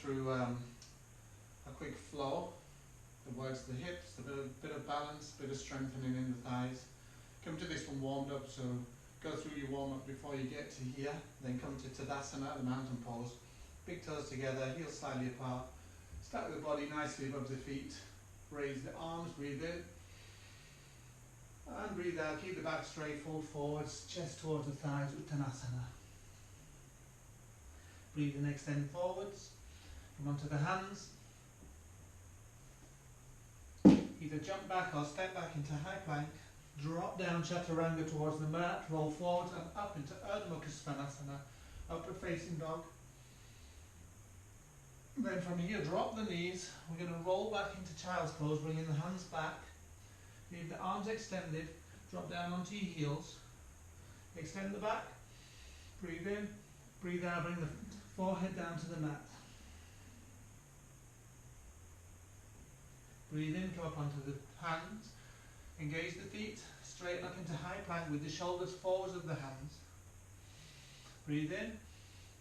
through a quick flow that works the hips, a bit of balance, a bit of strengthening in the thighs. Come to this one warmed up, so go through your warm up before you get to here, then come to Tadasana, the mountain pose. Big toes together, heels slightly apart. Stack the body nicely above the feet. Raise the arms, breathe in. And breathe out, keep the back straight, fold forwards, chest towards the thighs, Uttanasana. Breathe in, extend forwards. Come onto the hands. Either jump back or step back into high plank. Drop down Chaturanga towards the mat, roll forward and up into Urdhva Mukha Svanasana, upward facing dog. Then from here, drop the knees. We're going to roll back into child's pose, bringing the hands back. Leave the arms extended, drop down onto your heels. Extend the back, breathe in, breathe out, bring the forehead down to the mat. Breathe in, come up onto the hands. Engage the feet, straighten up into high plank with the shoulders forwards of the hands. Breathe in,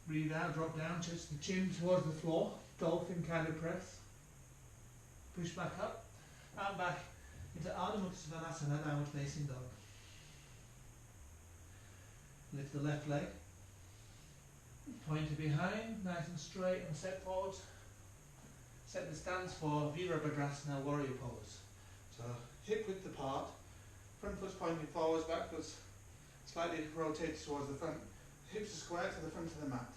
breathe out, drop down, touch the chin towards the floor, dolphin kind of press. Push back up and back into Urdhva Mukha Svanasana, downward facing dog. Lift the left leg, point it behind, nice and straight and set forwards. Set the stance for Virabhadrasana, warrior pose. So hip width apart, front foot's pointing forwards, back foot's slightly rotated towards the front. Hips are square to the front of the mat.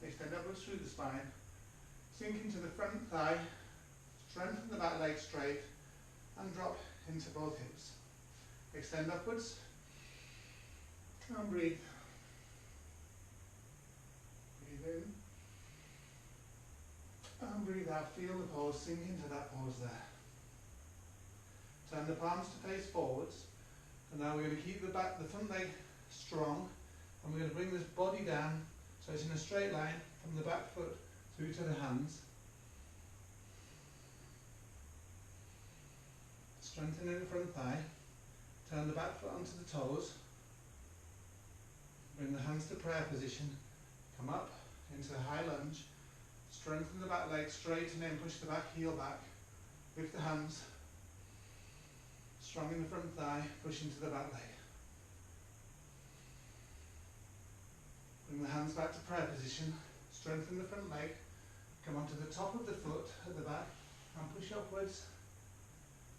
Extend upwards through the spine. Sink into the front thigh, strengthen the back leg straight, and drop into both hips. Extend upwards, and breathe. Breathe in, and breathe out. Feel the pose, sink into that pose there. Turn the palms to face forwards, and now we're going to keep the front leg strong, and we're going to bring this body down so it's in a straight line from the back foot through to the hands. Strengthen in the front thigh, turn the back foot onto the toes, bring the hands to prayer position, come up into a high lunge, strengthen the back leg, straighten in, push the back heel back, lift the hands, strong in the front thigh, push into the back leg. Bring the hands back to prayer position, strengthen the front leg, come onto the top of the foot at the back and push upwards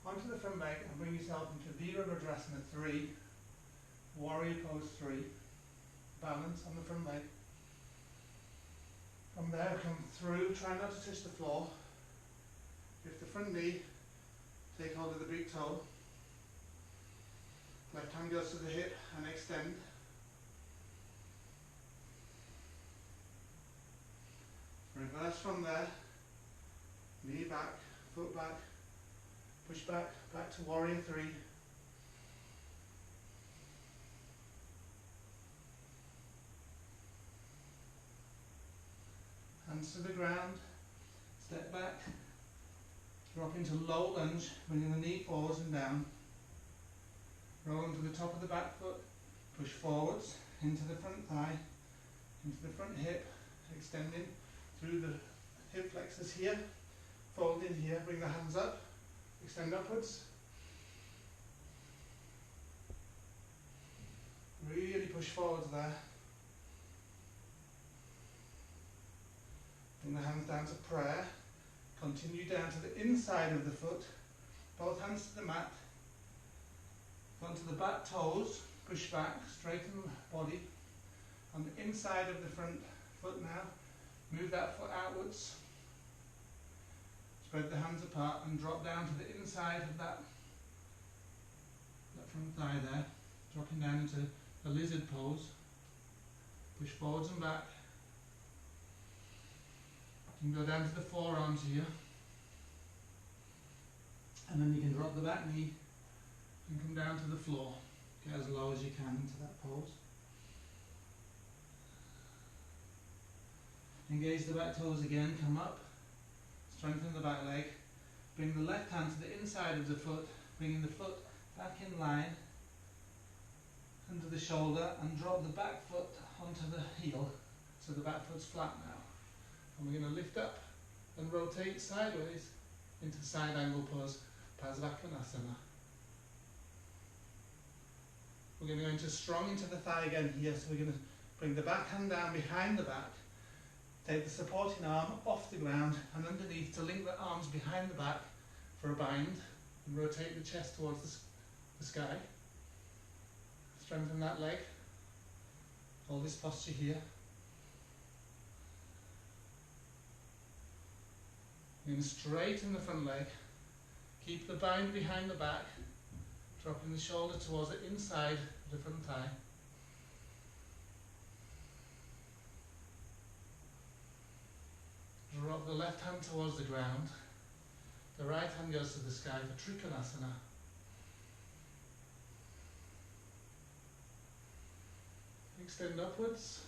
onto the front leg and bring yourself into Virabhadrasana 3, warrior pose 3, balance on the front leg. From there come through, try not to touch the floor, lift the front knee, take hold of the big toe, left hand goes to the hip and extend. Reverse from there, knee back, foot back, push back, back to warrior 3. Hands to the ground, step back, drop into low lunge, bringing the knee forwards and down. Roll onto the top of the back foot, push forwards, into the front thigh, into the front hip, extending through the hip flexors here, fold in here, bring the hands up, extend upwards. Really push forwards there. Bring the hands down to prayer. Continue down to the inside of the foot. Both hands to the mat. Onto the back toes. Push back, straighten the body. On the inside of the front foot now. Move that foot outwards. Spread the hands apart and drop down to the inside of that front thigh there. Dropping down into a lizard pose. Push forwards and back. You can go down to the forearms here. And then you can drop the back knee and come down to the floor. Get as low as you can into that pose. Engage the back toes again, come up, strengthen the back leg, bring the left hand to the inside of the foot, bringing the foot back in line, under the shoulder, and drop the back foot onto the heel, so the back foot's flat now. And we're going to lift up and rotate sideways into side angle pose, Parsvakonasana. We're going to go into strong into the thigh again here, so we're going to bring the back hand down behind the back, take the supporting arm off the ground and underneath to link the arms behind the back for a bind, and rotate the chest towards the sky. Strengthen that leg, hold this posture here. Then straighten the front leg, keep the bind behind the back, dropping the shoulder towards the inside of the front thigh. Drop the left hand towards the ground, the right hand goes to the sky for Trikonasana. Extend upwards,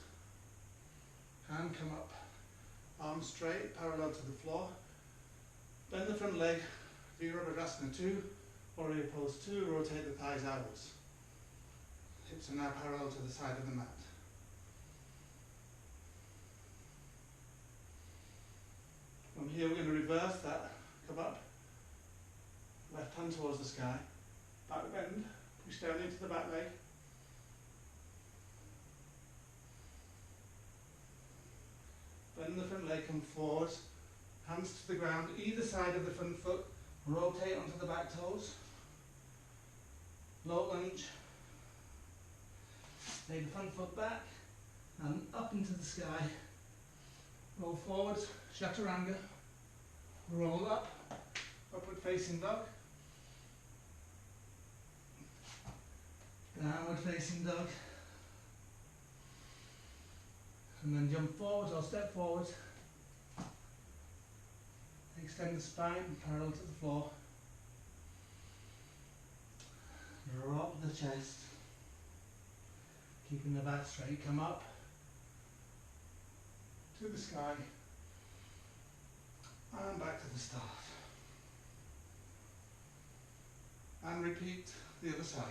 hand come up, arms straight, parallel to the floor. Bend the front leg, Virabhadrasana 2, Warrior Pose 2, rotate the thighs outwards. Hips are now parallel to the side of the mat. From here we're going to reverse that, come up, left hand towards the sky, back bend, push down into the back leg. Bend the front leg, come forwards, hands to the ground, either side of the front foot, rotate onto the back toes. Low lunge, take the front foot back and up into the sky. Roll forwards, Chaturanga, roll up, upward facing dog, downward facing dog, and then jump forwards or step forwards. Extend the spine parallel to the floor. Drop the chest, keeping the back straight. Come up to the sky and back to the start. And repeat the other side.